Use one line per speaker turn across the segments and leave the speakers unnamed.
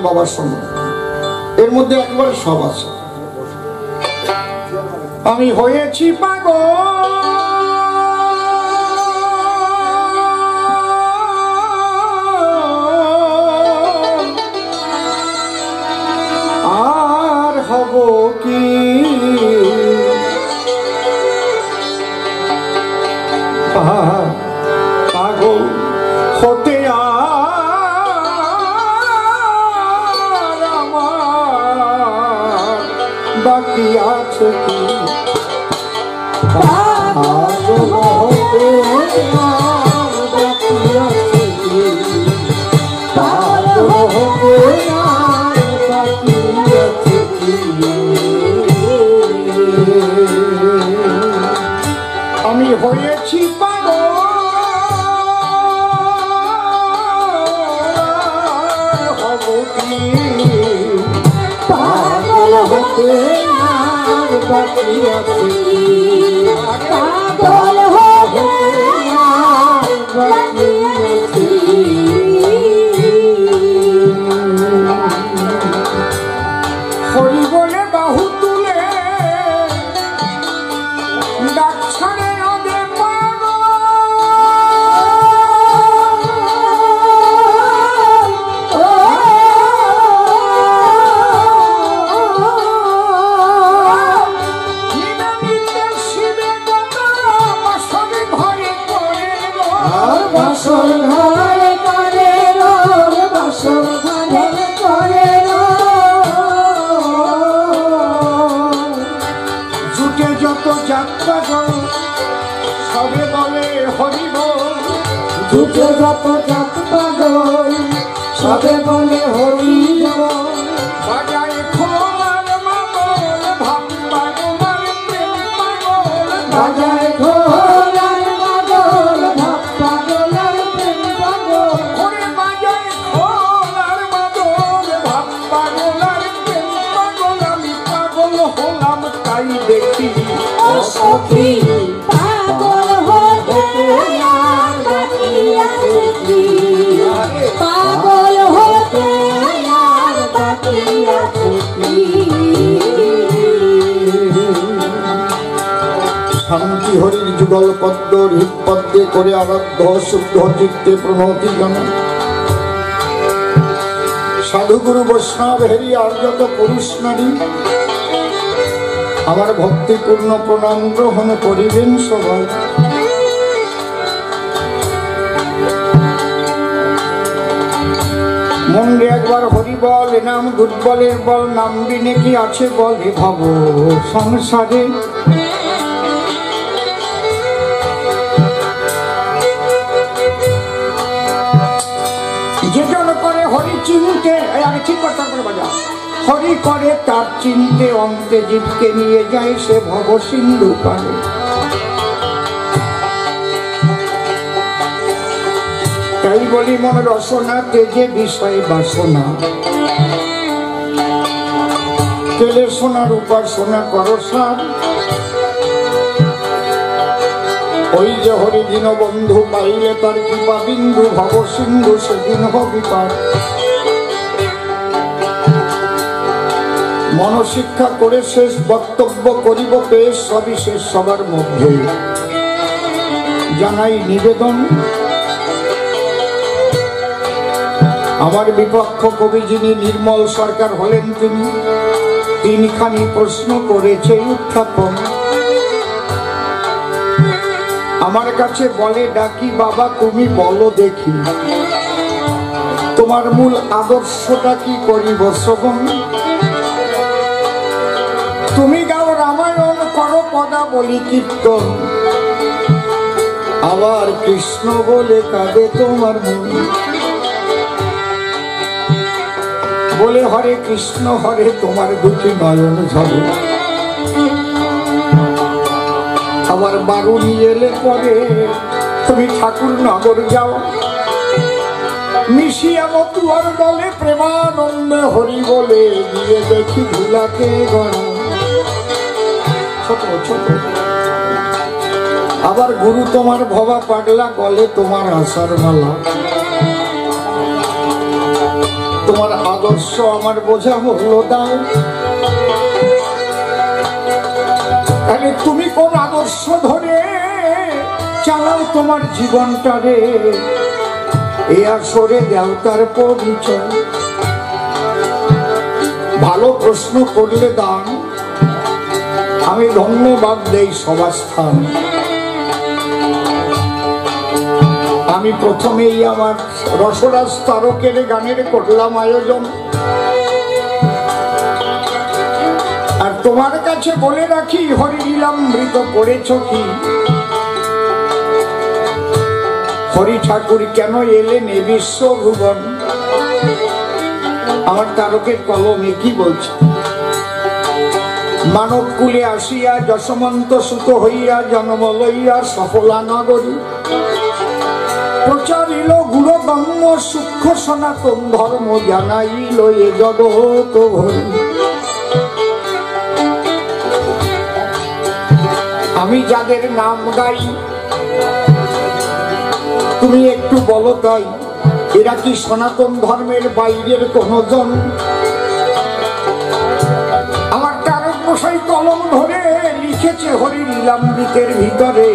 বাবা শোনো, এর মধ্যে একবারে সব আছে। আমি হয়েছি পাগল আর হব কি, পাগল হতে আর আমার বাকি আছে কি, পাগল হতে আর বাকি আছে কি, পাগল হতে আর বাকি আছে কি। আমি হয়েছি পাগল হব কি, পাগল হতে আর বাকি আছে কি, পাগল হতে আর বাকি আছে কি। হরি বলে বাহু তুলে ডাক ছাড়ে সবে বলে হরি বল, দুটো যত জাত পাগল সবে বলে হরি বল। বাজায় খোলার মাদল ভাব পাগল প্রেম পাগল, বাজায় খোলার মাদল ভাব পাগল প্রেম পাগল, ওরে বাজায় খোলার মাদল ভাব পাগল প্রেম পাগল। আমি পাগল হলাম তাই দেখি সখী, পাগল হতে আর বাকি আছে কি, পাগল হতে আর বাকি আছে কি। শান্তি হরির যুগল পদ্ম হৃৎপদ্মে করে আরাধ্য শুদ্ধ চিত্তে প্রণতি জানা, সাধুগুরু বৈষ্ণব হেরি আর যত পুরুষ নারী আমার ভক্তিপূর্ণ প্রণাম গ্রহণ করিবেন সবাই। মন্ডে একবার হরি বল, নাম দুর্বলের বল, নাম বিনে কি আছে বলে ভাব সংসারে। যেজন করে হরি চিনতে, আরে ঠিক কথা করে বাজা, হরি করে তার চিনতে অন্তে জীবকে নিয়ে যায় সে ভব সিন্ধু পারে। তাই বলি মন রসনা তেজে বিষয় বাসনা, তেলে সোনার উপাসনা করো সার। ওই যে হরি দিন বন্ধু পাইলে তার কৃপা বিন্দু ভব সিন্ধু সেদিন হবি পার। মনশিক্ষা করে শেষ বক্তব্য করিব পেশ, সবিশেষ সবার মধ্যে জানাই নিবেদন। আমার বিপক্ষ কবি যিনি নির্মল সরকার হলেন, তিনি তিনখানি প্রশ্ন করেছে উত্থাপন। আমার কাছে বলে ডাকি বাবা তুমি বলো দেখি, তোমার মূল আদর্শটা কি করিব শ্রবণ। তুমি গাও রামায়ণ করো পদাবলী কীর্তন, আবার কৃষ্ণ বলে কাঁদে তোমার মন। বলে হরে কৃষ্ণ হরে তোমার দুটি নয়ন ঝরে, আবার বারুনি এলে পরে তুমি ঠাকুর নগর যাও। মিশিয়া মতুয়ার দলে প্রেমানন্দে হরি বলে গিয়ে দেখি ধুলাকে গণ ছোট ছোট। আবার গুরু তোমার ভবা পাগলা গলে তোমার আশার মালা, তোমার আদর্শ আমার বোঝা হলো দাও। তাহলে তুমি কোন আদর্শ ধরে চালাও তোমার জীবনটা রে, এ আসরে দেবতার পরিচয়। ভালো প্রশ্ন করলে দান, আমি ধন্যবাদ দেই সভাস্থান। আমি প্রথমেই আমার রসরাজ তারকের গানের করলাম আয়োজন, আর তোমার কাছে বলে রাখি হরি লীলামৃত পড়েছ কি? হরি ঠাকুর কেন এলেন এ বিশ্বভুবন? আমার তারকের কলমে কি বলছে? মানব কুলে আসিয়া যশমন্ত সুত হইয়া জন্ম লইয়া সফলা নগরী প্রচারিল গুরুগম্য সূক্ষ্ম সনাতন ধর্ম জানাইল এ জগৎ ভরি। আমি যাদের নাম গাই তুমি একটু বলো তাই, এরা কি সনাতন ধর্মের বাইরের কোন জন? আমার তারক মশাই কলম ধরে লিখেছে হরি লীলামৃতের ভিতরে,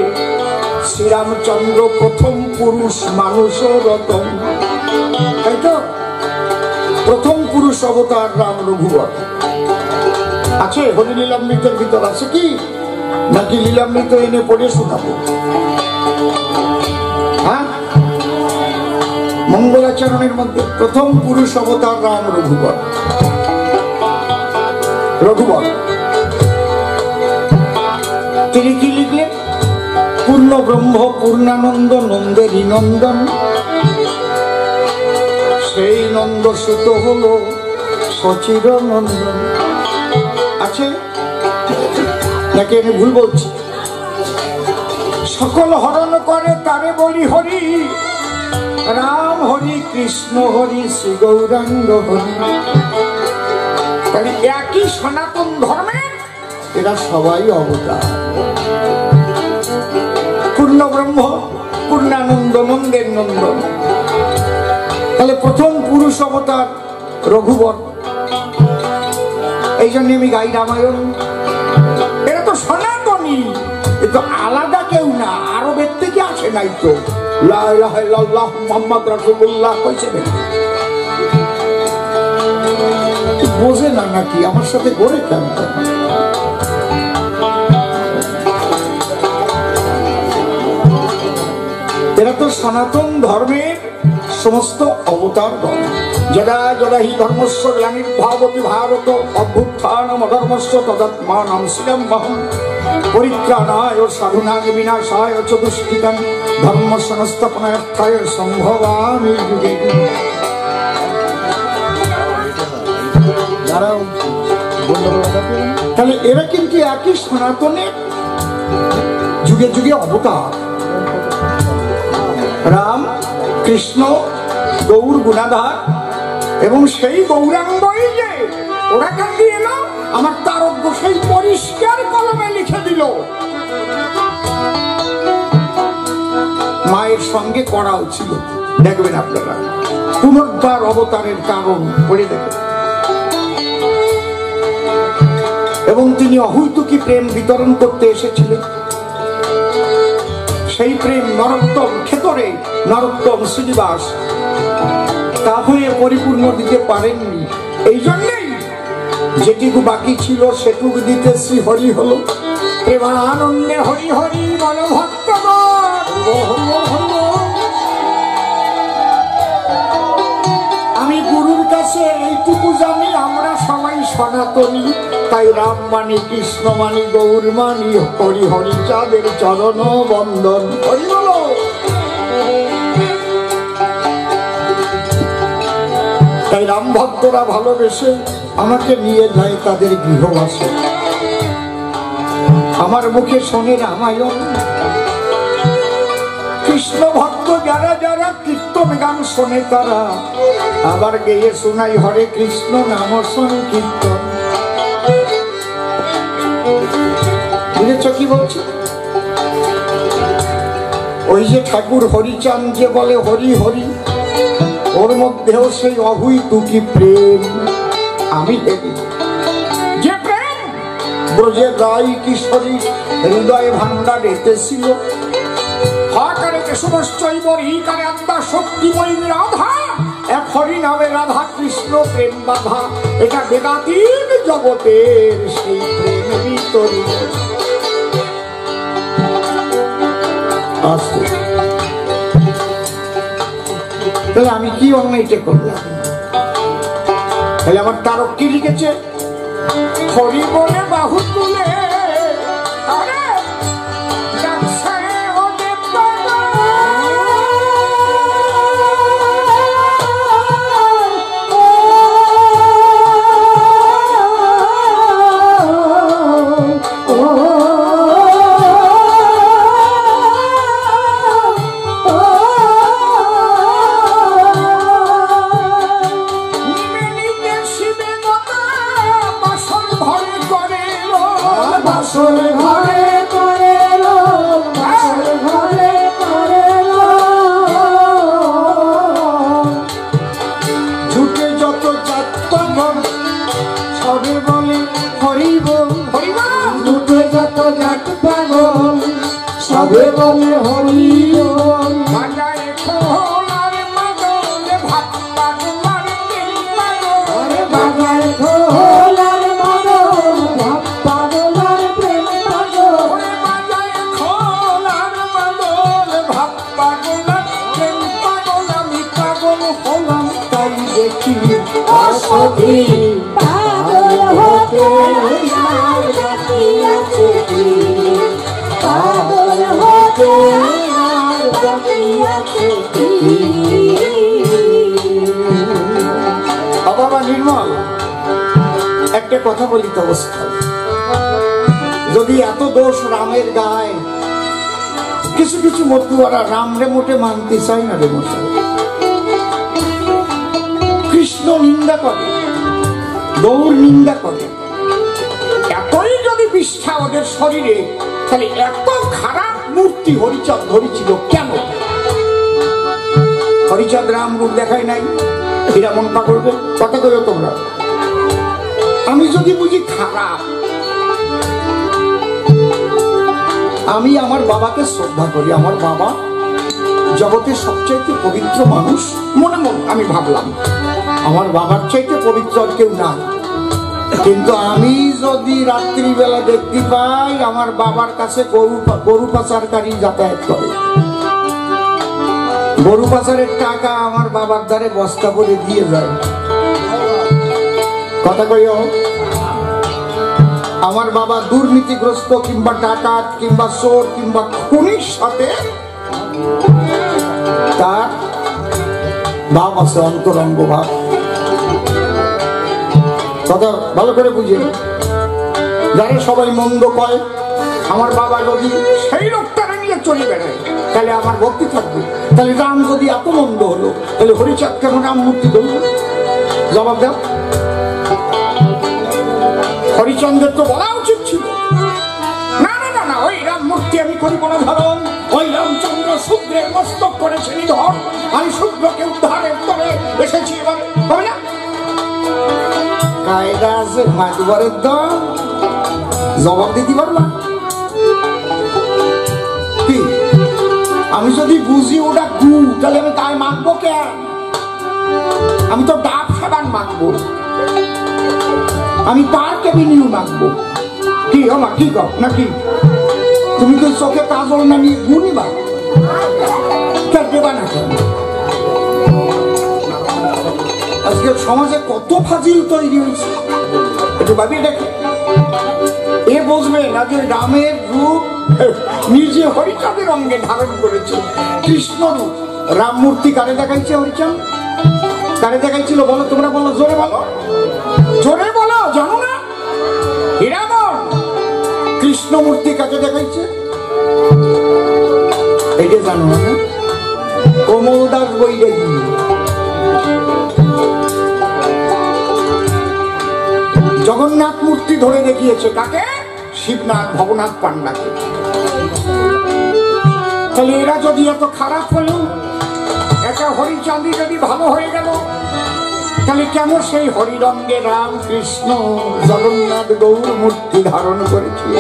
শ্রীরামচন্দ্র প্রথম পুরুষ মানুষ রতন। তাই তো প্রথম পুরুষ অবতার রাম রঘুবর আছে হরি লীলামৃতের ভিতর, আছে কি? নাকি লীলামৃত এনে পড়ে শোনাবো? হ্যাঁ, মঙ্গলাচরণের মধ্যে প্রথম পুরুষ অবতার রাম রঘুবর। রঘুবর তিনি কি লিখলেন? পূর্ণ ব্রহ্ম পূর্ণানন্দ নন্দেরই নন্দন, সেই নন্দ সুত হলো সচির নন্দন। আছে নাকি আমি ভুল বলছি? সকল হরণ করে তারে বলি হরি, রাম হরি কৃষ্ণ হরি শ্রী গৌরাঙ্গ হরি। তাহলে একই সনাতন ধর্মের এরা সবাই অবতার। পূর্ণ ব্রহ্ম পূর্ণানন্দ নন্দের নন্দন, তাহলে প্রথম পুরুষ অবতার রঘুবর। এই জন্য আমি গাই রামায়ণ। এরা তো সনাতনী, এ তো আলাদা কেউ না, আরবের থেকে আসে নাই তো। লা ইলাহা ইল্লাল্লাহ মুহাম্মদ রাসূলুল্লাহ কইছে না, বোঝে না নাকি? আমার সাথে গড়ে কেন? এরা তো সনাতন ধর্মের সমস্ত অবতার গণ। যদা যদা হি ধর্মস্য গ্লানির্ভাবতি ভারত অভ্যুত্থানম অধর্মস্য তদাত্মানং শিরমহং পরিত্রাণায় সাধুনাং বিনাশায় চ দুষ্কৃতাং ধর্ম সংস্থাপনার্থায় সম্ভবামি যুগে যুগে। তাহলে এরা কিন্তু একই সনাতনের যুগে যুগে অবতার। রাম কৃষ্ণ গৌর গুণাধার, এবং সেই গৌরাঙ্গই যে ওরা কেন এলো? আমার তারক গোসাই পরিষ্কার কলমে লিখে দিল। মায়ের সঙ্গে করা ছিল, দেখবেন আপনারা পুনর্বার অবতারের কারণ পড়ে দেখবেন। এবং তিনি অহৈতুকী প্রেম বিতরণ করতে এসেছিলেন। সেই প্রেম নরোত্তম ক্ষেত্রে নরোত্তম শ্রীনিবাস তা হয়ে পরিপূর্ণ দিতে পারেননি। এই জন্যই যেটুকু বাকি ছিল সেটুকু দিতে শ্রী হরি হলো। প্রেমানন্দে হরি হরি বল ভক্তগণ। আমি গুরুর কাছে এইটুকু জানি, আমরা সবাই সনাতনী। তাই রাম মানি কৃষ্ণ মানি গৌর মানি হরি হরি চাঁদের চরণ বন্দন। হরি বলো। তাই রাম ভক্তরা ভালোবেসে আমাকে নিয়ে যায় তাদের গৃহবাসে। আমার মুখে শোনে রামায়ণ। কৃষ্ণ ভক্ত যারা যারা কীর্তন গান শোনে তারা আবার গেয়ে শোনাই হরে কৃষ্ণ নাম সংকীর্তন। বুঝেছ কি বলছি? ওই যে ঠাকুর হরিচাঁদ যে বলে হরি হরি, ওর মধ্যেও সেই অহুইতুকি প্রেম আমি দেখি, যে প্রেম ব্রজের রাই কিশোরী হৃদয় ভান্ডার রেতেছিল। হাকারে কেশবশ্চৈব হীকারে আত্মা শক্তিময়ী রাধা, এক হরি নামে রাধা কৃষ্ণ প্রেম বাধা। এটা বেদাতীত জগতের সেই প্রেম ভিতরে। তাহলে আমি কি অন্যায়টা করলাম? তাহলে আমার তারক কি লিখেছে? হরি বলে বাহু তুলে বাবা নির্মল, একটা কথা বলি তো অবস্থা, যদি এত দোষ রামের গায়ে, কিছু কিছু মতুয়ারা রাম রে মোটে মানতে চাই না রে মশাই, কৃষ্ণ নিন্দা করে, গৌর নিন্দা করে। এতই যদি বিষ্ঠা ওদের শরীরে, তাহলে এত খারাপ মূর্তি হরিচাঁদ ধরেছিল কেন? হরিচাঁদ রাম রূপ দেখায় নাই, এরা মন পা করবে কথা কইও তোমরা। আমি যদি বুঝি খারাপ, আমি আমার বাবাকে শ্রদ্ধা করি, আমার বাবা জগতের সবচাইতে পবিত্র মানুষ, মনে মনে আমি ভাবলাম আমার বাবার চাইতে পবিত্র আর কেউ না। কিন্তু আমি যদি রাত্রিবেলা দেখতে পাই আমার বাবার কাছে গরু পাচারকারী যাতায়াত করে, গরু পাচারের টাকা আমার বাবার দ্বারে বস্তা করে দিয়ে যায়, কথা কইও, আমার বাবা দুর্নীতিগ্রস্ত কিংবা ডাকাত কিংবা চোর কিংবা খুনির সাথে তার ভাব আছে, অন্তরঙ্গ ভাব, কথা ভালো করে বুঝে। যারা সবাই মন্দ কয়, আমার বাবা যদি সেই লোকটারে নিয়ে চলে বেড়ায় তাহলে আমার ভক্তি থাকবে। তাহলে রাম যদি এত মন্দ হলো, তাহলে হরিচাঁদ কেন রাম মূর্তি করল? জবাব দাও। হরিচন্দ্রের তো বলা উচিত ছিল, না না না না, ওই রাম মূর্তি আমি করি কোনো ধরন, ওই রামচন্দ্র শূদ্রের মস্তক করেছে নিধন, আমি শূদ্রকে উদ্ধারের তরে এসেছি, এবার হবে না? কায়দা আছে মাতবরের দল, জবাব দিতে পারবা কি? আমি যদি বুঝি ওটা গু, তাহলে আমি তাই মাখবো কেন? আমি তো ডাব সাবান মাখবো, আমি পার্কে বিনিউ মাখবো, কি আমার কি কর নাকি? তুমি তো চোখে কাজল না নিয়ে গু নিবা, দেবা না কেন? আজকে সমাজে কত ফাজিল তৈরি হয়েছে, একটু ভাবি দেখে। এ বুঝবে না যে রামের রূপ নিজে হরিচাঁদের অঙ্গে ধারণ করেছে, কৃষ্ণ রূপ। রাম মূর্তি কারে দেখাইছে হরিচাঁদ? কারে দেখাইছিল বলো, তোমরা বলো, জোরে বলো, জোরে বলো, জানো না? হীরামন কৃষ্ণ মূর্তি কাকে দেখাইছে? এটা জানো না? কোমল দাস বই দেখি, জগন্নাথ মূর্তি ধরে দেখিয়েছে কাকে? শিবনাথ ভবনাথ পান্ডাকে। তাহলে এরা যদি এত খারাপ হলো, একটা হরিচাঁদি যদি ভালো হয়ে গেল, তাহলে কেন সেই হরিরঙ্গে রাম কৃষ্ণ জগন্নাথ গৌর মূর্তি ধারণ করেছিল?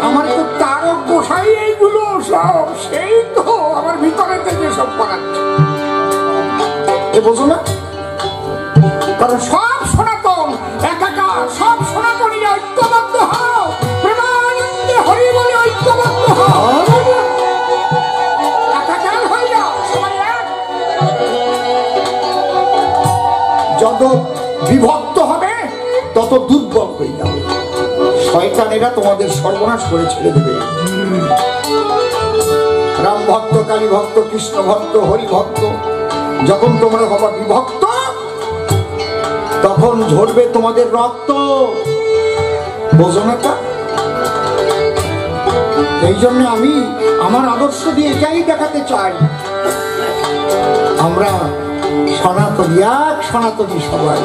আমার তো তারক গোসাই এইগুলো সব, সেই তো আমার ভিতরে থেকে সব করাচ্ছে। বোঝো না? কারণ সব সনাতন একাকার, সব সনাতনী ঐক্যবদ্ধ হও, প্রেমানন্দে হরি বলে ঐক্যবদ্ধ হও, একাকার হয়ে যাও, সবাই এক। যত বিভক্ত হবে তত দুর্বল হয়ে যাবে, শয়তানেরা তোমাদের সর্বনাশ করে ছেড়ে দেবে। রাম ভক্ত, কালী ভক্ত, কৃষ্ণ ভক্ত, হরি ভক্ত, যখন তোমরা হবা বিভক্ত, তখন ঝরবে তোমাদের রক্ত। বোঝো না তা? এই জন্য আমি আমার আদর্শ দিয়ে এটাই দেখাতে চাই, আমরা সনাতনী, এক সনাতনী সবাই,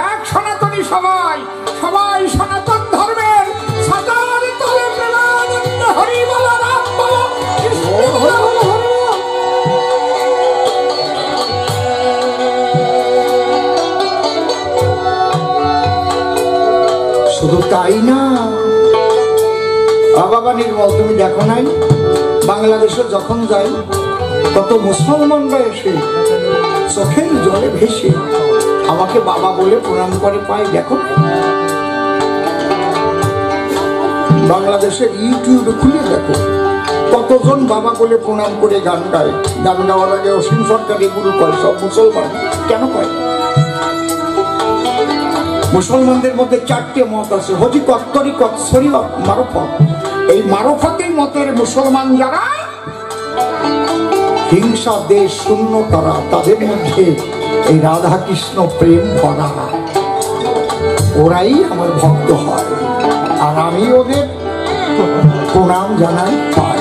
এক সনাতনী সবাই, সবাই সনাতন ধর্মের সাতার তলে প্রেমানন্দ হরি বল, রাম বল, কৃষ্ণ বল। শুধু তাই না, বাবা নির্মল, তুমি দেখো নাই বাংলাদেশে যখন যাই তত মুসলমানরা এসে চোখের জলে ভেসে আমাকে বাবা বলে প্রণাম করে পায়। দেখো বাংলাদেশের ইউটিউব খুলে দেখো কতজন বাবা বলে প্রণাম করে গান গায়। গান গাওয়ার আগে অসীম সরকারি গুরু কয়, সব মুসলমান। কেন কয়? মুসলমানদের মধ্যে চারটে মত আছে, হকিকত, তরিকত, শরীয়ত, মারফত। এই মারফতের মতের মুসলমান যারা, হিংসা দেশ শূন্য তারা, তাদের মধ্যে এই রাধা কৃষ্ণ প্রেম ভরা, ওরাই আমার ভক্ত হয়, আর আমি ওদের প্রণাম জানাই পাই।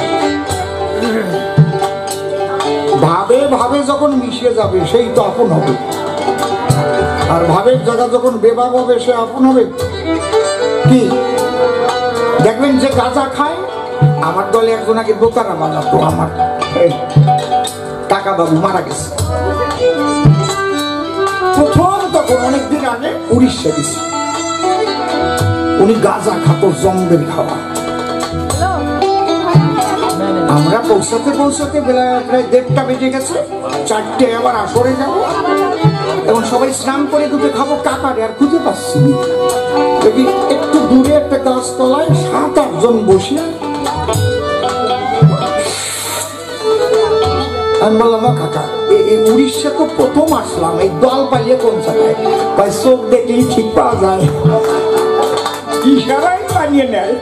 ভাবে ভাবে যখন মিশে যাবে সেই তো আপন হবে, আর ভাবের জায়গা যখন বেবাব হবে সে আপন হবে কি? দেখবেন যে গাঁজা খায়, আমার দলে একজন আগে দোতারা বানাতো, আমার টাকা বাবু মারা গেছে, প্রথম তখন অনেকদিন আগে উড়িষ্যা গেছে, উনি গাঁজা খাতো, জম্বের খাওয়া। আমরা পৌঁছাতে পৌঁছাতে বেলা প্রায় 1:30 বেজে গেছে, 4টে আবার আসরে যাবো, এবং সবাই স্নান করে দুটো খাবো, কাকারে আর খুঁজে পাচ্ছি। দেখি একটু দূরে একটা গাছতলায় 7-8 জন বসে। আমি বললাম, কাকা এই উড়িষ্যা তো প্রথম আসলাম, এই দল পাইয়ে কোন জায়গায়? ভাই চোখ দেখলেই ঠিক পাওয়া যায়, ইশারাই বানিয়ে নেয়।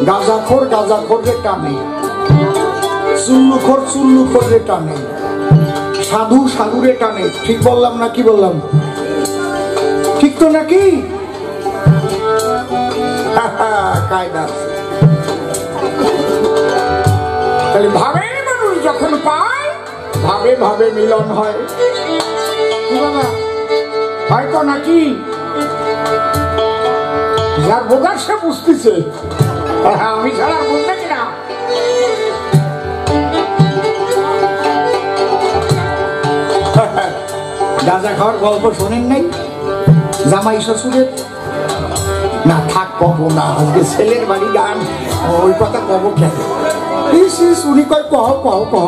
গাঁজাখোর গাঁজাখোররে টানে, চুল্লুখোর চুল্লুখোররে টানে, সাধু সাধুরে টানে। ঠিক বললাম না কি বললাম? ঠিক তো নাকি? কায়দা আছে। তাহলে ভাবে মানুষ যখন পায়, ভাবে ভাবে মিলন হয়। হয়তো নাকি যার বোঝার সে বুঝতেছে, আমি ছাড়া বুঝতে কিনা। গাঁজা খাওয়ার গল্প শোনেন নাই? জামাই শ্বশুরের? না থাক, কব না, আজকে ছেলের বাড়ি গান, ওই কথা কব কেন? উনি কয় কহ কহ কহ।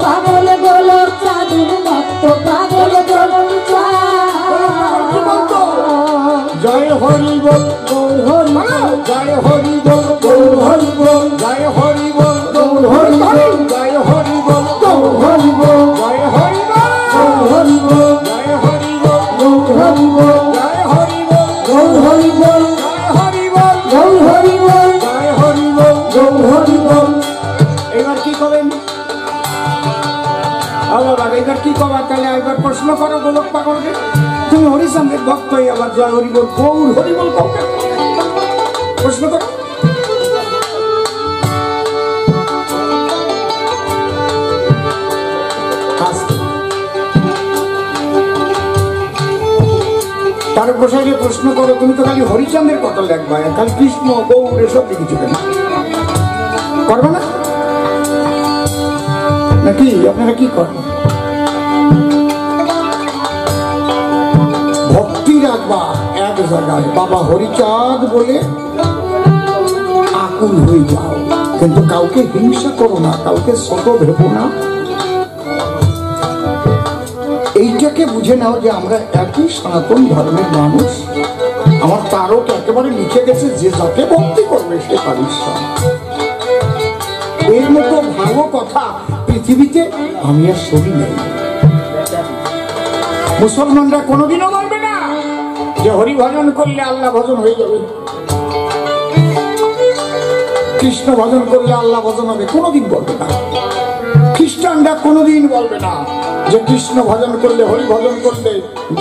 পাগল বলো চাঁদুর ভক্ত, পাগল বলো
জয় হরি বল,
গৌর হরি বল,
জয় হরি বল,
গৌর হরি বল,
জয় হরি বল,
গৌর হরি বল,
জয় হরি বল,
গৌর হরি বল,
জয় হরি বল,
গৌর হরি বল,
জয় হরি বল,
গৌর হরি বল,
জয় হরি বল,
গৌর হরি বল,
জয় হরি বল,
গৌর হরি বল,
জয় হরি বল,
গৌর হরি বল।
এবার কি করবেন? এবার কি কবা? তাহলে একবার প্রশ্ন করো গোলক পাগলকে, তুমি হরিচন্দ্রের ভক্ত হয়ে আবার জয় হরি বল, গৌর হরি বল কাউকে প্রশ্ন করো। তারক গোসাইকে প্রশ্ন করো, তুমি তো খালি হরিচাঁদের কথা লেখবা, খালি কৃষ্ণ গৌর এসব লিখেছো কেন? করবে না নাকি? আপনারা কি করেন? ভক্তি রাখবা এক জায়গায়, বাবা হরিচাঁদ বলে আকুল হয়ে যাও, কিন্তু কাউকে হিংসা করো না, কাউকে ছোট ভেবো না। এইটাকে বুঝে নাও যে আমরা একই সনাতন ধর্মের মানুষ। আমার তারক একেবারে লিখে গেছে, যে যাকে ভক্তি করবে সে তার ঈশ্বর। এর মতো ভালো কথা পৃথিবীতে আমি আর শুনি নাই। মুসলমানরা কোনোদিনও বলবে না যে হরি ভজন করলে আল্লাহ ভজন হয়ে যাবে, কৃষ্ণ ভজন করলে আল্লাহ ভজন হবে, কোনোদিন বলবে না। খ্রিস্টানরা কোনোদিন বলবে না যে কৃষ্ণ ভজন করলে, হরি ভজন করলে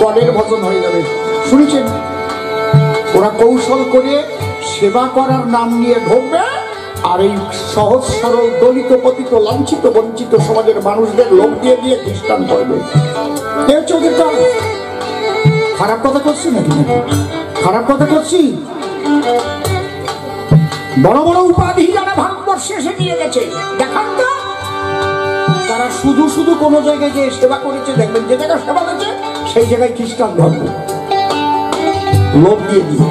গডের ভজন হয়ে যাবে। শুনেছেন? ওরা কৌশল করে সেবা করার নাম নিয়ে ঢুকবে, আর এই সহজ সরল দলিত পতিত লাঞ্ছিত বঞ্চিত সমাজের মানুষদের লোক দিয়ে দিয়ে খ্রিস্টান করবে। ওদের কাজ। খারাপ কথা করছি নাকি? খারাপ কথা করছি? বড় বড় উপাধি যারা ভারতবর্ষে এসে নিয়ে গেছে, দেখান তো তারা শুধু শুধু কোন জায়গায় যে সেবা করেছে, দেখবেন যে জায়গায় সেবা করেছে সেই জায়গায় খ্রিস্টান ধর্ম লোক দিয়ে দিয়ে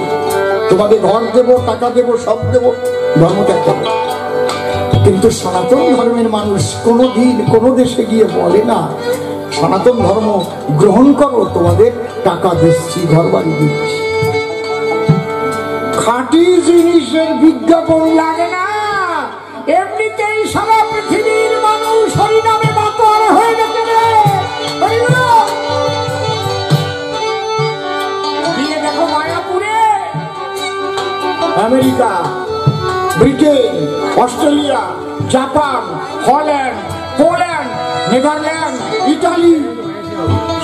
তোমাদের ঘর দেবো, টাকা দেবো, সব দেবো, ধর্ম ত্যাগ করবো। কিন্তু সনাতন ধর্মের মানুষ কোনোদিন কোনো দেশে গিয়ে বলে না সনাতন ধর্ম গ্রহণ করো, তোমাদের টাকা দিচ্ছি, ঘর বাড়ি দিচ্ছি। খাঁটি জিনিসের বিজ্ঞাপন লাগে না। এমনিতেই সারা পৃথিবীর মানুষ হরিনামে মাতোয়ারা হয়ে গেছে রে। গিয়ে দেখো মায়াপুরে America, Britain, Australia, Japan, Holland, Poland, Netherland, Italy,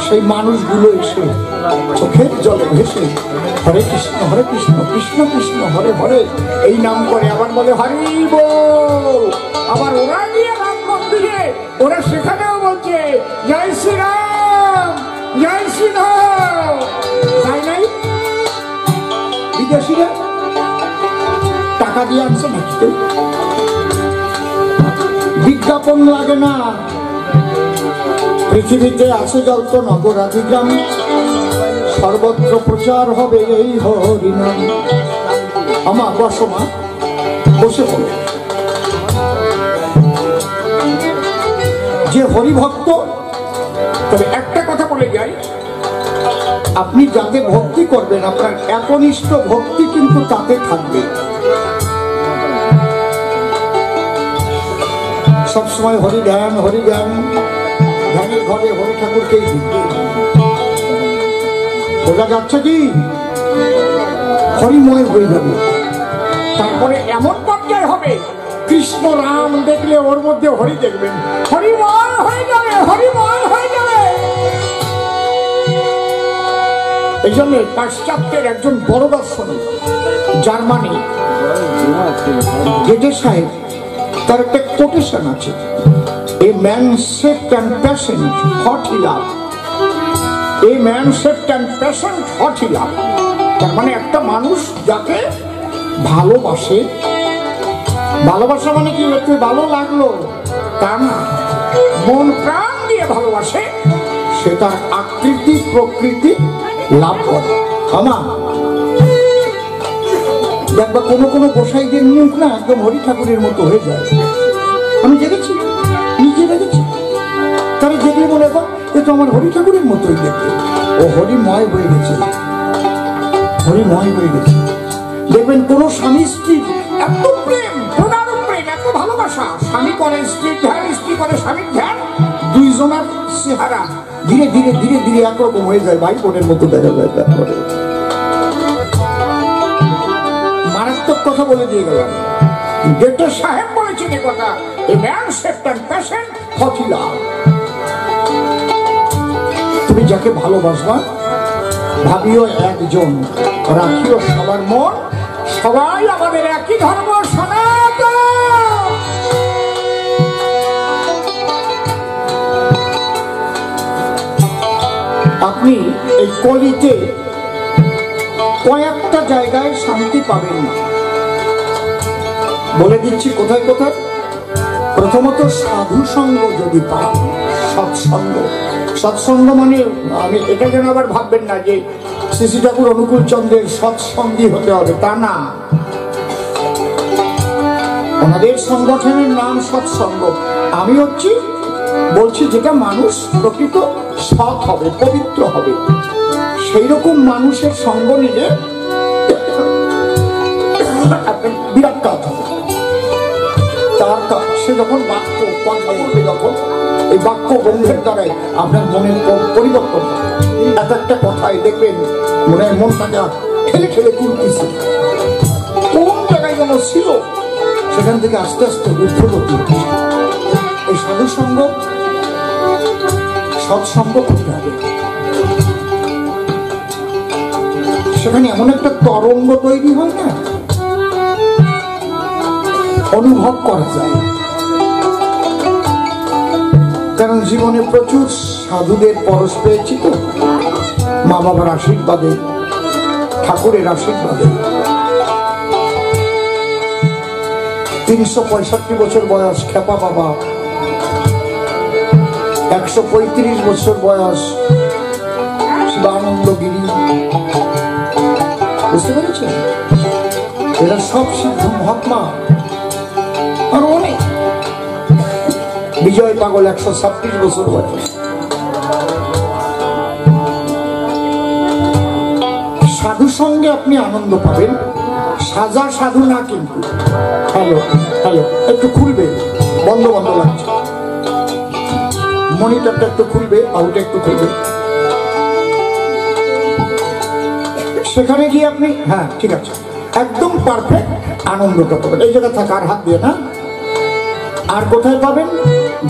সেই মানুষগুলো এসে চোখের জলে ভেসে হরে কৃষ্ণ হরে কৃষ্ণ, কৃষ্ণ কৃষ্ণ হরে হরে এই নাম করে, আবার বলে হরি বল। আবার ওরা গিয়ে রাম মন্দিরে ওরা সেখানেও বলছে জয় শ্রীরাম, জয় শ্রীরাম। তাই নাই? বিদেশিরা টাকা দিয়ে আনছে নাকি? বিজ্ঞাপন লাগে না। পৃথিবীতে আছে যত নগরাদি গ্রাম, সর্বত্র প্রচার হবে এই হরিনাম। আমা বসমা বসে পড়ো। যে হরিভক্ত, তবে একটা কথা বলে যাই, আপনি যাতে ভক্তি করবেন আপনার একনিষ্ঠ ভক্তি কিন্তু তাতে থাকবে। সবসময় হরি ধ্যান, হরি ধ্যান, ধ্যানের ঘরে হরি ঠাকুরকেই দিতে বোঝা যাচ্ছে কি? হরিময় হয়ে যাবে। তারপরে এমন পর্যায় হবে কৃষ্ণ রাম দেখলে ওর মধ্যে হরি দেখবেন, হরিময় হয়ে যাবে, হরিময় হয়ে যাবে। এই জন্য পাশ্চাত্যের একজন বড় দর্শনী জার্মানি গেটে সাহেব, তার একটা কোটেশন আছে, A man saved and patient what he loved. A man saved and patient what he loved. তার মানে একটা মানুষ যাকে ভালোবাসে, ভালোবাসা মানে কি একটু ভালো লাগলো তা না, মন প্রাণ দিয়ে ভালোবাসে, সে তার আকৃতি প্রকৃতি লাভ করে। আমার দেখবা কোনো কোনো গোসাইদের মুখ না একদম হরি ঠাকুরের মতো হয়ে যায়। আমি দেখেছি, নিজে দেখেছি। তারা দেখলে মনে হয় এ তো আমার হরি ঠাকুরের মতোই দেখতে। ও হরিময় হয়ে গেছে, হরিময় হয়ে গেছে। দেখবেন কোন স্বামী স্ত্রী এত প্রেম, প্রগাঢ় প্রেম, এত ভালোবাসা, স্বামী করে স্ত্রীর ধ্যান, স্ত্রী করে স্বামীর ধ্যান, দুইজনের চেহারা ধীরে ধীরে ধীরে ধীরে একরকম হয়ে যায়, ভাই বোনের মতো দেখা যায়। তারপরে মারাত্মক কথা বলে দিয়ে গেলাম। ডক্টর সাহেব বলেছেন এই কথা, a man saved and patient what he loved. তুমি যাকে ভালোবাসবা ভাবিও একজন, রাখিও সবার মন, সবাই আমাদের একই ধর্ম সনাতন। আপনি এই কলিতে কয়েকটা জায়গায় শান্তি পাবেন না। বলে দিচ্ছি কোথায় কোথায়। প্রথমত সাধু সঙ্গ যদি পান, সৎসঙ্গ। সৎসঙ্গ মানে আমি এটা যেন আবার ভাববেন না যে শ্রী ঠাকুর অনুকূল চন্দ্রের সৎসঙ্গী হতে হবে, তা না। ওনাদের সংগঠনের নাম সৎসঙ্গ। আমি বলছি যেটা মানুষ প্রকৃত সৎ হবে, পবিত্র হবে, সেই রকম মানুষের সঙ্গ নিলে বিরাট কাজ হবে। তার সে যখন বাক্য করবে, যখন এই বাক্য বন্ধের দ্বারাই আপনার মনের পরিবর্তন হবে। এক একটা কথায় দেখবেন মনের মনটাকে ঠেলে ঠেলে তুলতেছে, কোন জায়গায় যেন ছিল সেখান থেকে আস্তে আস্তে ঊর্ধ্বগতি। এই সাধু সঙ্গ, সৎসঙ্গ করতে হবে। সেখানে এমন একটা তরঙ্গ তৈরি হয় না, অনুভব করা যায়। কারণ জীবনে প্রচুর সাধুদের পরশ পেয়েছি তো, মা বাবার আশীর্বাদে, ঠাকুরের আশীর্বাদে। 365 বছর বয়স খেপা বাবা, 135 বছর বয়স শিবানন্দ গিরি, বুঝতে পেরেছেন? এরা সব সিদ্ধ মহাত্মা। আর অনেক বিজয় পাগল 136 বছর বয়স। সাধু সঙ্গে আপনি আনন্দ পাবেন, সাজা সাধু না কিন্তু। হ্যালো হ্যালো, একটু খুলবে, বন্ধ বন্ধ লাগছে, মনিটরটা একটু খুলবে, আউটটা একটু খুলবে। সেখানে গিয়ে আপনি, হ্যাঁ ঠিক আছে, একদম পারফেক্ট আনন্দটা পাবেন। এই জায়গা থাকার হাত দিয়ে না। আর কোথায় পাবেন?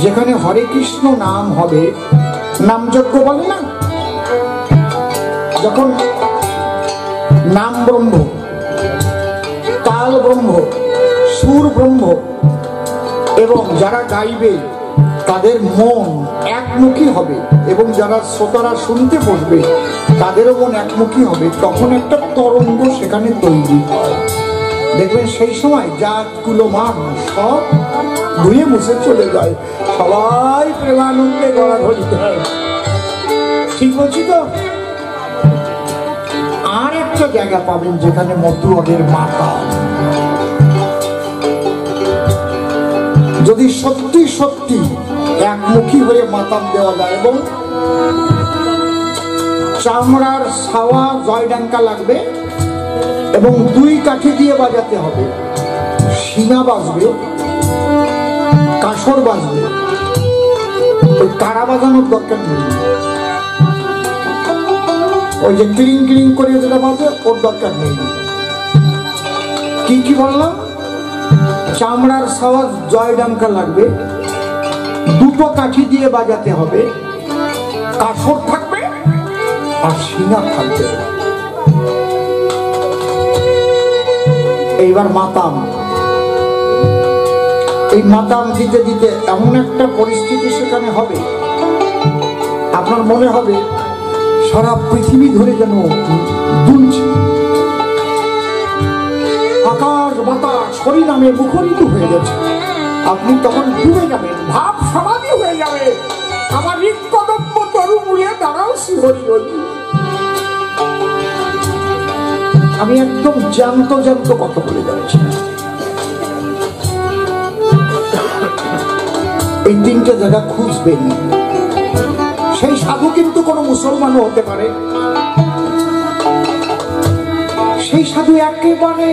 যেখানে হরে কৃষ্ণ নাম হবে, নামযজ্ঞ বলে না, যখন নাম ব্রহ্ম, তাল ব্রহ্ম, সুর ব্রহ্ম, এবং যারা গাইবে তাদের মন একমুখী হবে, এবং যারা শ্রোতারা শুনতে বসবে তাদেরও মন একমুখী হবে। তখন একটা তরঙ্গ সেখানে তৈরি হয়। দেখবেন সেই সময় জাতগুলো মান সব ধুয়ে মুছে চলে যায়, সবাই প্রেমানন্দে গলা ধরিতে হয়। ঠিক বলছি তো? আর একটা জায়গা পাবেন যেখানে মতুয়াদের মাতা, যদি সত্যি সত্যি একমুখী হয়ে মাতাম দেওয়া যায়, এবং চামড়ার ছাওয়া জয়ডাঙ্কা লাগবে, এবং 2 কাঠি দিয়ে বাজাতে হবে। শিঙা বাজবে, কাসর বাজবে, ওই কারা বাজানোর দরকার নেই। ওই যে ক্লিং ক্লিং করে যেটা বাজে ওর দরকার নেই। কি কি বললাম? চামড়ার ছাওয়া জয়ডাঙ্কা লাগবে, 2 কাঠি দিয়ে বাজাতে হবে, কাসর থাকবে আর শিঙা থাকবে। এইবার মাতাম, এই মাতাম দিতে দিতে এমন একটা পরিস্থিতি সেখানে হবে, আপনার মনে হবে সারা পৃথিবী ধরে যেন দুলছে, আকাশ বাতাস হরিনামে মুখরিত হয়ে গেছে। আপনি তখন ডুবে যাবেন, ভাব সমাধি হয়ে যাবে। আমার হৃৎকদম্ব তরু মূলে দাঁড়াও শ্রীহরি হরি। আমি একদম জ্যান্ত জ্যান্ত কথা বলে যাচ্ছি। এই 3টে জায়গা খুঁজবেন। সেই সাধু কিন্তু কোনো মুসলমানও হতে পারে, সেই সাধু একেবারে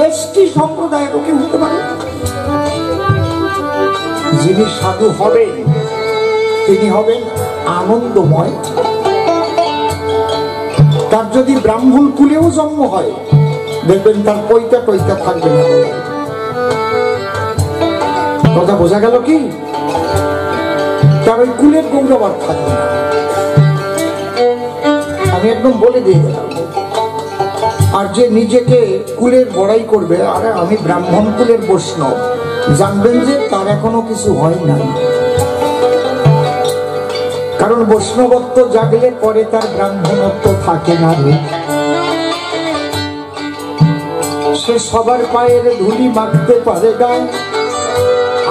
এসটি সম্প্রদায়ের কেউ হতে পারে। যিনি সাধু হবেন তিনি হবেন আনন্দময়। তার যদি ব্রাহ্মণ কুলেও জন্ম হয়, দেখবেন তার পৈতা টৈতা থাকবে না। কথা বোঝা গেল কি? তার ওই কুলের গৌরব থাকবে না। আমি একদম বলে দিয়ে গেলাম। আর যে নিজেকে কুলের বড়াই করবে, আরে আমি ব্রাহ্মণ কুলের বৈষ্ণব, জানবেন যে তার এখনো কিছু হয় নাই। কারণ বৈষ্ণবত্ব জাগলে পরে তার ব্রাহ্মণত্ব থাকে না। সে সবার পায়ের ধুলি মাখতে পারে গায়ে।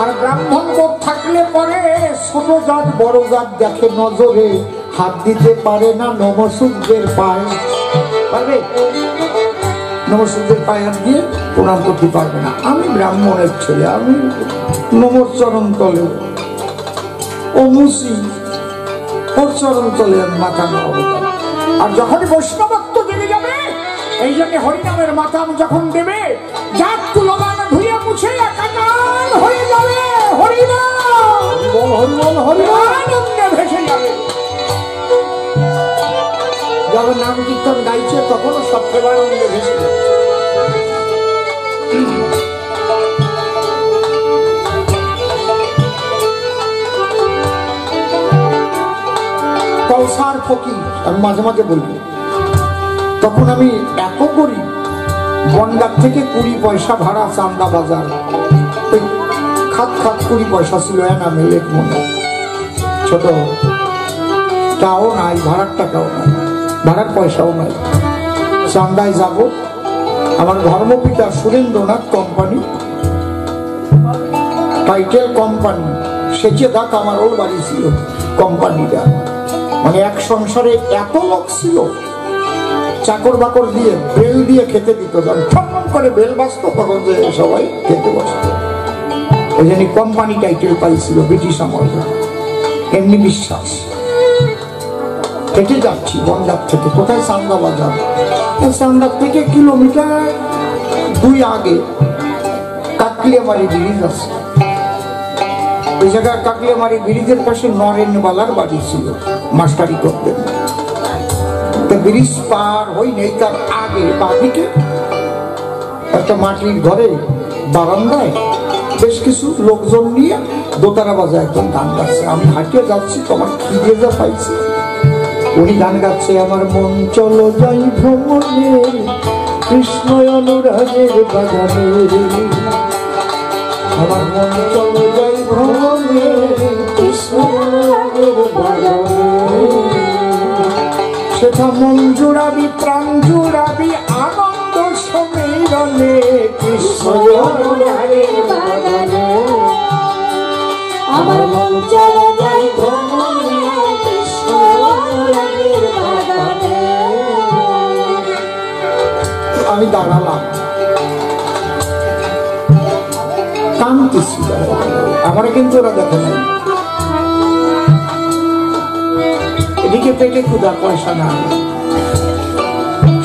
আর ব্রাহ্মণ গোপ থাকলে পরে ছোট জাত বড় জাত দেখে নজরে, হাত দিতে পারে না নমসূর্যের পায়ে। পারবে? নমসূর্যের পায়ে হাত দিয়ে প্রণাম করতে পারবে না। আমি ব্রাহ্মণের ছেলে, আমি নমর চরণ তলে ও মুসি, ওর চরণ তলে আমি মাথা নামাবো। আর যখন বৈষ্ণবত্ব জেগে যাবে, এই জন্য হরিনামের মাথাম যখন দেবে, জাত তুলমান ধুয়ে মুছে একাকার হয়ে যাবে। হরিনাম হরিবল হরিবল আনন্দে ভেসে যাবে। যখন নাম কীর্তন গাইছে তখনও সব প্রেমানন্দে ভেসে যাচ্ছে। কৌসার ফকির আমি মাঝে মাঝে বলবো। তখন আমি এত করি, বনগাঁ থেকে 20 পয়সা ভাড়া চান্দা বাজার, ওই খাত 20 পয়সা ছিল নামে এক মনে, ছোট টাও নাই, ভাড়ার টাকাও নাই, ভাড়ার পয়সাও নাই। চান্দায় যাব, আমার ধর্মপিতা সুরেন্দ্রনাথ কোম্পানি, টাইটেল কোম্পানি, সেচে দাক আমার ওর বাড়ি ছিল কোম্পানিটা। মানে এক সংসারে এত লোক ছিল, চাকর বাকর দিয়ে বেল দিয়ে খেতে দিত, ঠম করে বেল বাঁচত, তখন যে সবাই খেতে বসত। ওই জন্য কোম্পানি টাইটেল পাইছিল ব্রিটিশ আমলে। এমনি বিশ্বাস হেঁটে যাচ্ছি বনগাঁ থেকে, কোথায় চান্দা বাজার, চান্দা থেকে কিলোমিটার 2 আগে কাকলিয়ামারি ব্রিজ আছে। ওই জায়গায় কাকলিয়ামারি ব্রিজের পাশে নরেনবালার বাড়ি ছিল, মাস্টারি করতেন। ব্রিজ পার হই নেই, তার আগে বাদিকে একটা মাটির ঘরে বারান্দায় বেশ কিছু লোকজন নিয়ে দোতারা বাজায় একজন গান গাচ্ছে। আমি হাঁটিয়ে যাচ্ছি, তোমার খিদে যা পাইছি। উনি গান গাচ্ছে, আমার মন চলো যাই ভ্রমণে কৃষ্ণ অনুরাগের বাগানে, আমার মন চলো যাই ভ্রমণে কৃষ্ণ অনুরাগের বাগানে, সেটা মন জুড়াবি প্রাণ জুড়াবি আনন্দ সমীরণে কৃষ্ণ অনুরাগের বাগানে,
আমার মন চলো যাই ভ্রমণে কৃষ্ণ অনুরাগের বাগানে।
আমি দাঁড়ালাম, কাঁদতেছি, আমার কিন্তু ওরা দেখে নাই। এদিকে পেটে ক্ষুধা, পয়সা নাই,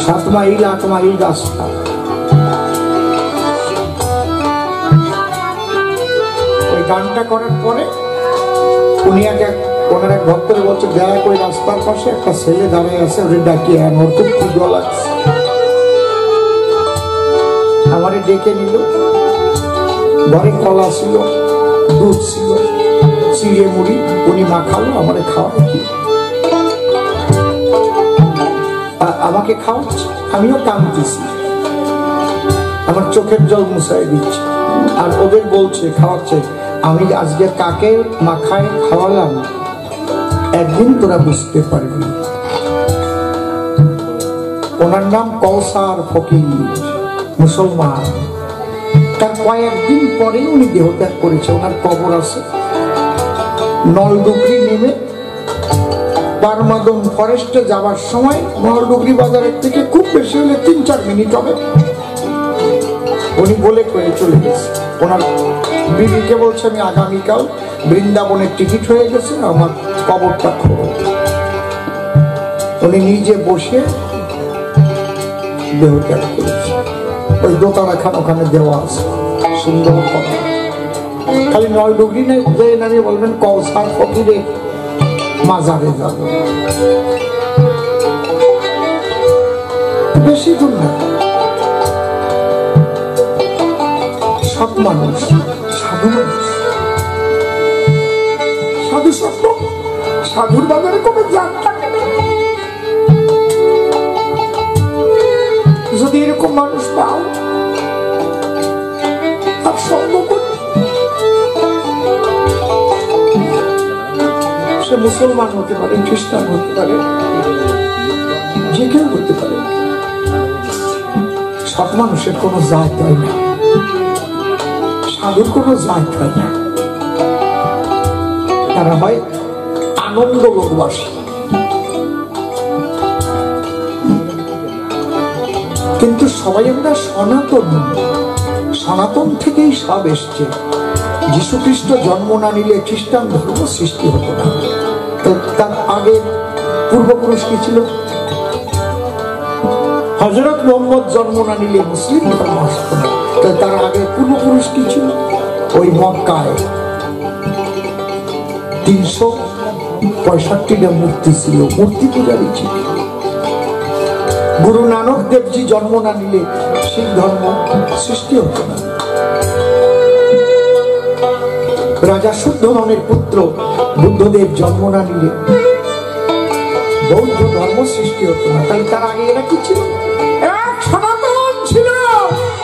7 মাইল 8 মাইল রাস্তা। ওই গানটা করার পরে উনি ওনার এক ভক্তরে বলছে, দয়া করে রাস্তার পাশে একটা ছেলে দাঁড়িয়ে আছে, ওরে ডাকিয়ে আন, ওর খুব ক্ষুধা লাগছে। আমারে ডেকে নিল, ঘরে কলা ছিল, দুধ ছিল, চিড়ে মুড়ি উনি মাখালো, আমারে খাওয়াই, আমাকে খাওয়াচ্ছে, আমিও কাঁদতেছি, আমার চোখের জল মুছাই দিচ্ছে। আর ওদের বলছে, খাওয়াচ্ছে, আমি আজকে কাকে মাখায় খাওয়ালাম একদিন তোরা বুঝতে পারবি। ওনার নাম কৌসার ফকির, মুসলমান। তার কয়েকদিন পরে উনি দেহত্যাগ করেছে। ওনার কবর আছে নলডুগরি নেমে পারমাদন ফরেস্টে যাবার সময়, নলডুগরি বাজারের থেকে খুব বেশি হলে 3-4 মিনিট হবে। উনি বলে করে চলে গেছে। ওনার বিবিকে বলছে, আমি আগামীকাল বৃন্দাবনের টিকিট হয়ে গেছে, আমার কবরটা খোলো। উনি নিজে বসে দেহত্যাগ করেছে। ওই দোতারা খান ওখানে দেওয়া আছে, সুন্দর কথা। খালি নলডুগরি নেই, নামিয়ে বলবেন কৌসার ফকিরে মাজারে যাব, বেশি দূর না। সব মানুষ সাধু মানুষ, সাধু সত্য, সাধুর বাজারে কোনো জাত থাকে না। যদি এরকম মানুষ পাও আর সঙ্গ করি, সে মুসলমান হতে পারে, খ্রিস্টান হতে পারে, যে কেউ হতে পারে, সব মানুষের কোনো জাত হয় না, সাধুর কোনো জাত হয় না, তারা হয় আনন্দ লোকবাসী। কিন্তু সবাই আমরা সনাতন, সনাতন থেকেই সব এসছে। যীশু খ্রিস্ট জন্ম না নিলে খ্রিস্টান ধর্ম সৃষ্টি হতো না। তার আগে পূর্বপুরুষ কি ছিল? হযরত মুহাম্মদ জন্ম না নিলে মুসলিম ধর্ম আসতো না। তার আগে পূর্বপুরুষ কি ছিল? ওই মক্কায় 365টা মূর্তি ছিল, মূর্তি পূজারী ছিল। গুরু নানক দেবজি জন্ম না নিলে শিখ ধর্ম সৃষ্টি হতো না। রাজা শুদ্ধোধনের পুত্র বুদ্ধদেব জন্ম না নিলে বৌদ্ধ ধর্ম সৃষ্টি হতো না। তাই তার আগে এরা কি ছিল? এক সনাতন ছিল।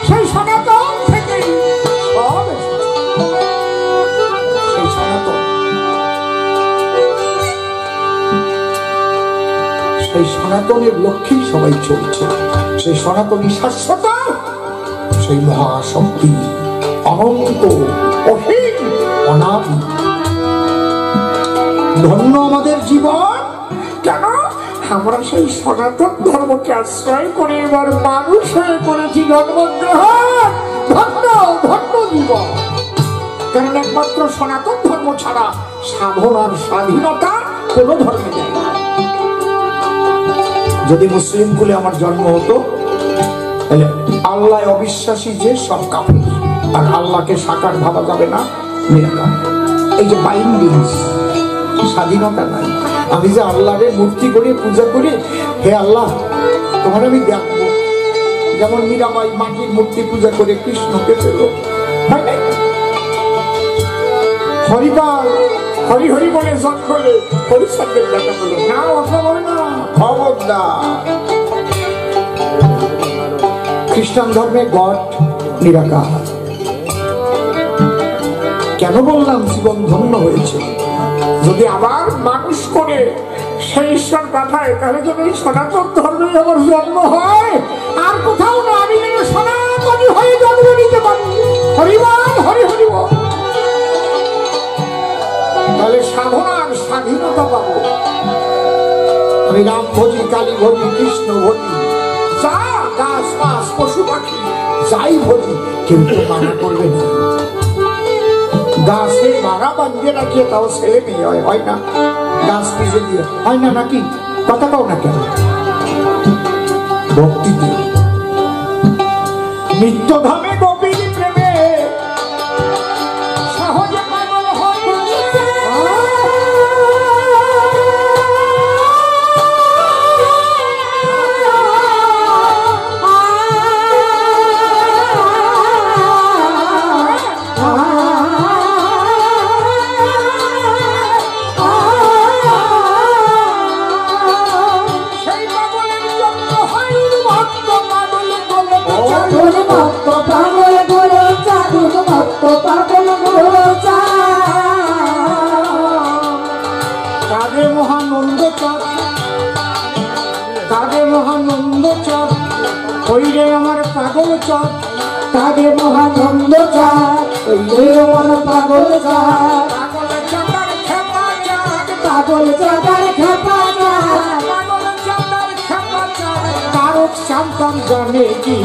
সেই সনাতন থেকে সব সেই সনাতন, সেই সনাতনের লক্ষ্যেই সবাই চলছে। সেই সনাতনী শাশ্বত, সেই মহাশক্তি অনন্ত, অসীম, অনাদি। ধন্য আমাদের জীবন। কেন? আমরা সেই সনাতন ধর্মকে আশ্রয় করে এবার মানুষ হয়ে করেছি জন্মগ্রহণ। ধন্য ধন্য জীবন। কারণ একমাত্র সনাতন ধর্ম ছাড়া সাধনার স্বাধীনতা কোনো ধর্মে যায় না। যদি মুসলিম কুলে আমার জন্ম হতো, তাহলে আল্লাহ অবিশ্বাসী যে সব কাফের, আর আল্লাহকে সাকার ভাবা যাবে না, নিরাকার। এই যে বাইন্ডিংস, স্বাধীনতা নাই। আমি যে আল্লাহরে মূর্তি করে পূজা করে, হে আল্লাহ তোমার আমি দেখবো, যেমন মীরাবাই মাটির মূর্তি পূজা করে কৃষ্ণকে পেল, হরিপাল হরি হরি বলে জঙ্গলে হরিচন্দ্রের দেখা পেল না, অথবা বলে না, খবরদার। খ্রিস্টান ধর্মে গড নিরাকার। কেন বললাম জীবন ধন্য হয়েছে? যদি আবার মানুষ করে সেই ঈশ্বর পাঠায়, তাহলে যদি সনাতন ধর্মে আমার জন্ম হয়, আর কোথাও না, আমি যেন সনাতনী হয়ে জন্ম নিতে পারি। হরিবল হরি হরিবল, তাহলে সাধনার স্বাধীনতা পাবো। আমি রাম ভজি, কালী ভজি, কৃষ্ণ ভজি, যা গাছ মাছ পশু পাখি যাই ভজি, কিন্তু মানা করবে না। গাছে মারা বাঁধিয়ে রাখিয়ে তাও ছেলে মেয়ে হয়, হয় না? গাছ নিজে দিয়ে হয় না নাকি? কথা কাও না কেন? ভক্তি দিয়ে নিত্য ধামে গোপীর প্রেমে সহজে পাগল হয়। আমার পাগল চাঁদ, তারে মহানন্দ চাঁদ, আমার পাগল চাঁদ, পাগল চাঁদার খেপা চাঁদ, পাগল চাঁদার খেপা চাঁদ, পাগল চাঁদার খেপা চাঁদ, তারক সন্তান জানে কি